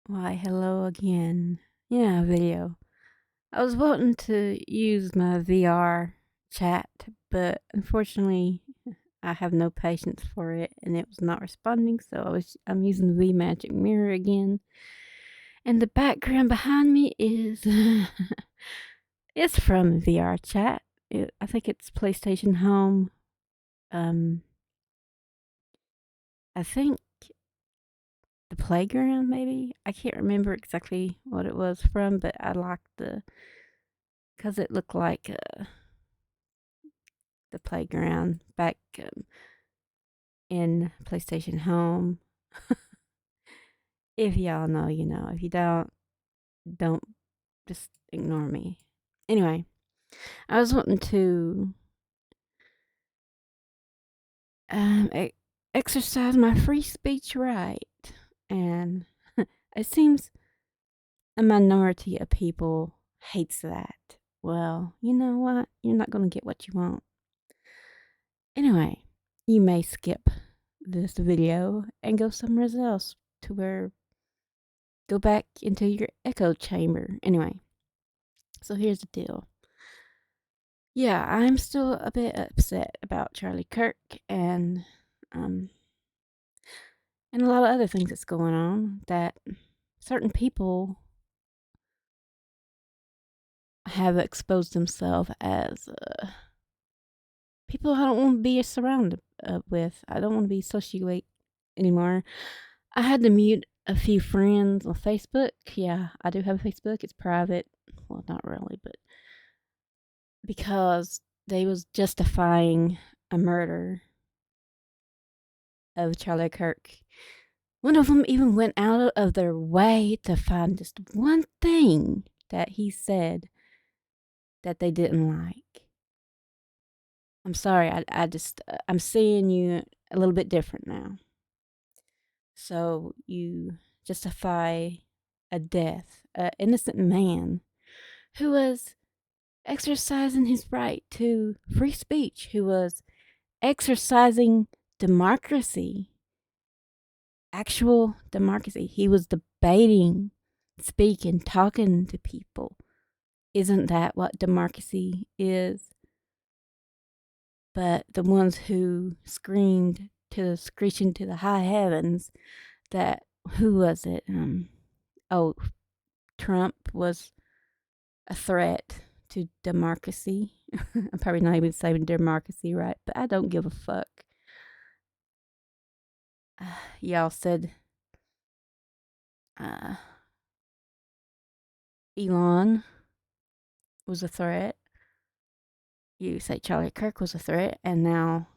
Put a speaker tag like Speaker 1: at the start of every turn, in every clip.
Speaker 1: Why, hello again. Yeah, video. I was wanting to use my VR chat, but unfortunately, I have no patience for it, and it was not responding. So I'm using the Magic Mirror again, and the background behind me is it's from VR chat. I think it's PlayStation Home. Um, I think the playground, maybe. I can't remember exactly what it was from, but I liked because it looked like the playground back in PlayStation Home. If y'all know, you know. If you don't just ignore me. Anyway, I was wanting to exercise my free speech right, and it seems a minority of people hates that. Well, you know what? You're not going to get what you want. Anyway, you may skip this video and go somewhere else to where go back into your echo chamber. Anyway, so here's the deal. Yeah, I'm still a bit upset about Charlie Kirk and um and a lot of other things that's going on that certain people have exposed themselves as people I don't want to be surrounded with. I don't want to be associated anymore. I had to mute a few friends on Facebook. Yeah, I do have a Facebook. It's private. Well, not really, but because they was justifying a murder of Charlie Kirk. One of them even went out of their way to find just one thing that he said that they didn't like. I'm sorry, I'm seeing you a little bit different now. So you justify a death, an innocent man who was exercising his right to free speech, who was exercising democracy, actual democracy. He was debating, speaking, talking to people. Isn't that what democracy is? But the ones who screamed to screeching to the high heavens that who was it? Oh, Trump was a threat to democracy. I'm probably not even saying democracy right, but I don't give a fuck. Y'all said uh, Elon was a threat. You say Charlie Kirk was a threat, and now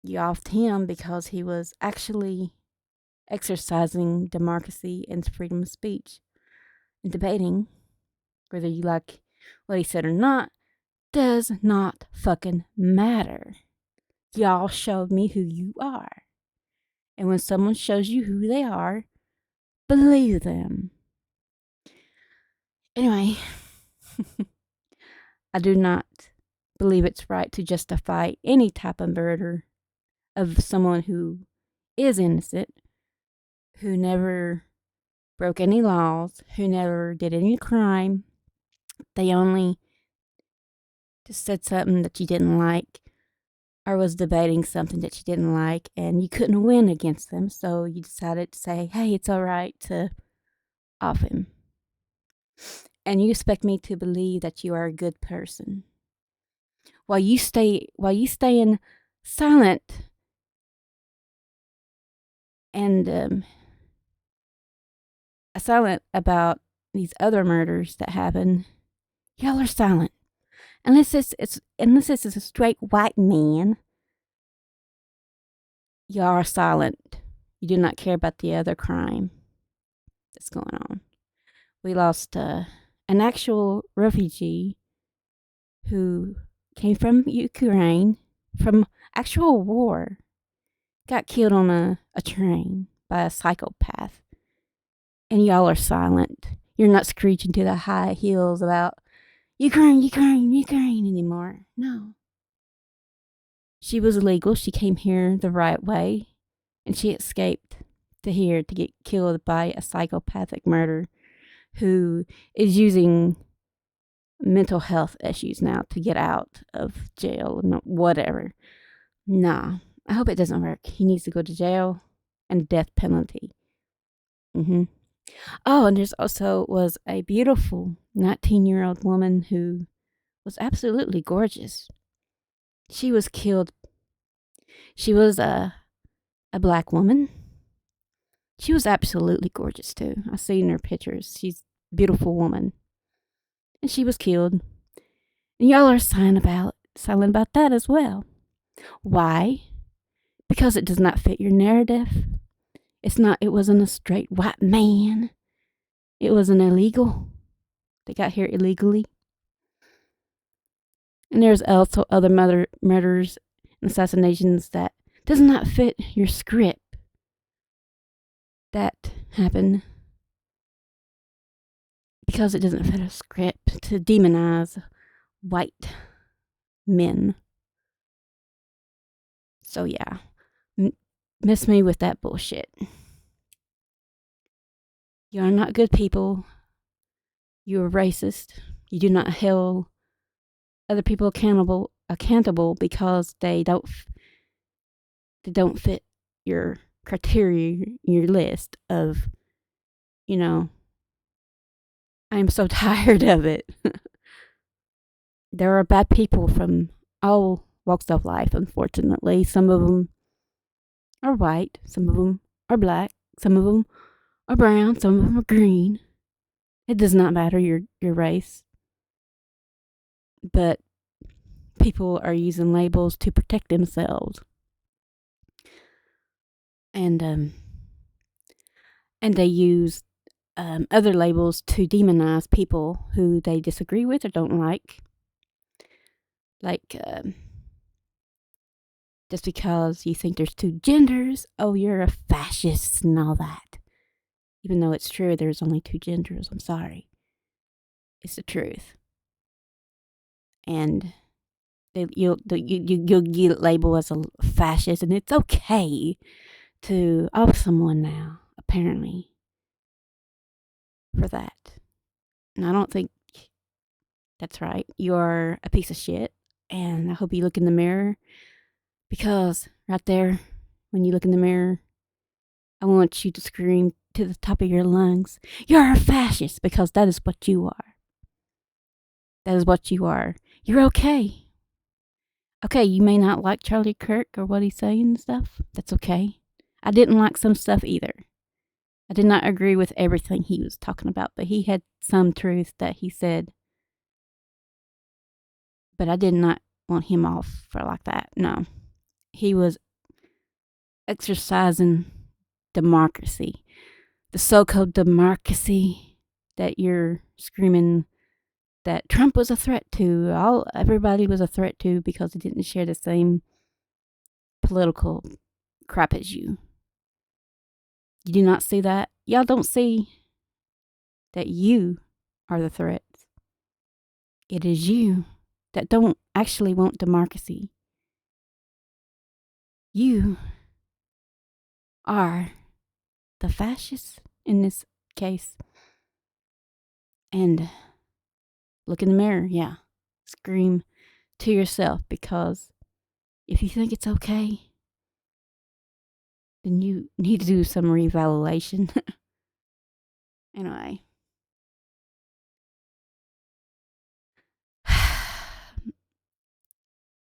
Speaker 1: you offed him because he was actually exercising democracy and freedom of speech and debating. Whether you like what he said or not does not fucking matter. Y'all showed me who you are. And when someone shows you who they are, believe them. Anyway, I do not believe it's right to justify any type of murder of someone who is innocent, who never broke any laws, who never did any crime. They only just said something that you didn't like or was debating something that you didn't like, and you couldn't win against them, so you decided to say, hey, it's all right to off him. And you expect me to believe that you are a good person. While you staying silent and silent about these other murders that happen, y'all are silent. Unless it's a straight white man, y'all are silent. You do not care about the other crime that's going on. We lost an actual refugee who came from Ukraine, from actual war, got killed on a train by a psychopath. And y'all are silent. You're not screeching to the high heels about Ukraine, Ukraine, Ukraine anymore. No. She was illegal. She came here the right way, and she escaped to hear to get killed by a psychopathic murderer who is using mental health issues now to get out of jail and whatever. Nah, I hope it doesn't work. He needs to go to jail and death penalty. Oh, and there's also was a beautiful 19-year-old woman who was absolutely gorgeous. She was killed. She was a black woman. She was absolutely gorgeous too. I've seen her pictures. She's a beautiful woman. And she was killed. And y'all are silent about that as well. Why? Because it does not fit your narrative. It wasn't a straight white man. It was an illegal. They got here illegally. And there's also other murders and assassinations that does not fit your script. That happened because it doesn't fit a script to demonize white men. So yeah, miss me with that bullshit. You are not good people. You are racist. You do not hold other people accountable because they don't fit your criteria, your list of, I'm so tired of it. There are bad people from all walks of life, unfortunately. Some of them are white, some of them are black, some of them are brown, some of them are green. It does not matter your race. But people are using labels to protect themselves. And they use other labels to demonize people who they disagree with or don't like. Like, just because you think there's two genders, oh, you're a fascist and all that. Even though it's true, there's only two genders. I'm sorry. It's the truth. And you'll get labeled as a fascist, and it's okay to off someone now, apparently, for that. And I don't think that's right. You're a piece of shit, and I hope you look in the mirror, because right there, when you look in the mirror, I want you to scream to the top of your lungs, "You're a fascist," because that is what you are. That is what you are. You're okay. Okay, you may not like Charlie Kirk or what he's saying and stuff. That's okay. I didn't like some stuff either. I did not agree with everything he was talking about, but he had some truth that he said. But I did not want him off for like that. No. He was exercising democracy. The so-called democracy that you're screaming that Trump was a threat to. Everybody was a threat to because they didn't share the same political crap as you. You do not see that? Y'all don't see that you are the threat. It is you that don't actually want democracy. You are the fascist in this case. And look in the mirror, yeah. Scream to yourself, because if you think it's okay, then you need to do some reevaluation. Anyway.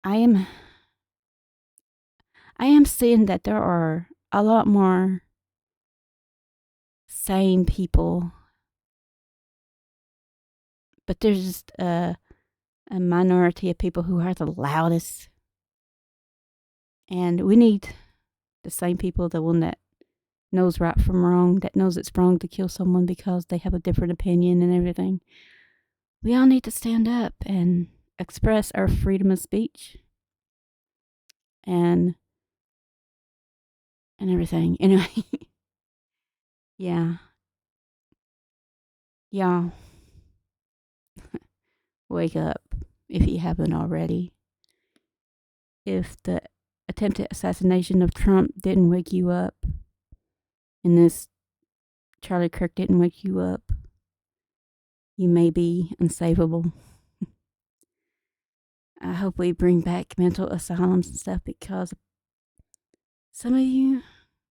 Speaker 1: I am seeing that there are a lot more sane people, but there's just a minority of people who are the loudest. And we need the same people, the one that knows right from wrong, that knows it's wrong to kill someone because they have a different opinion and everything. We all need to stand up and express our freedom of speech and everything. Anyway, yeah. Y'all, wake up if you haven't already. If the attempted assassination of Trump didn't wake you up, and this Charlie Kirk didn't wake you up, you may be unsavable. I hope we bring back mental asylums and stuff, because some of you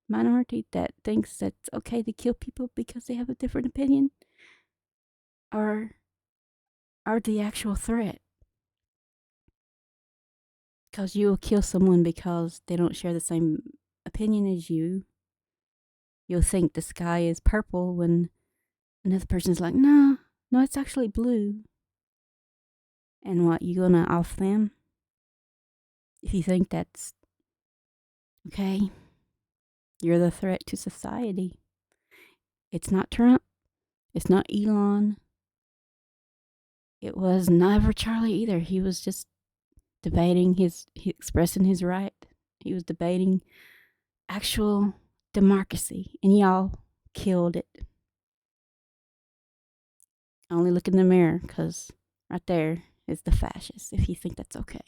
Speaker 1: minority that thinks that it's okay to kill people because they have a different opinion are the actual threat. Because you will kill someone because they don't share the same opinion as you. You'll think the sky is purple when another person's like, no, it's actually blue. And what, you gonna off them? If you think that's okay, you're the threat to society. It's not Trump. It's not Elon. It was never Charlie either. He was just debating expressing his right. He was debating actual democracy, and y'all killed it. Only look in the mirror, because right there is the fascist, if you think that's okay.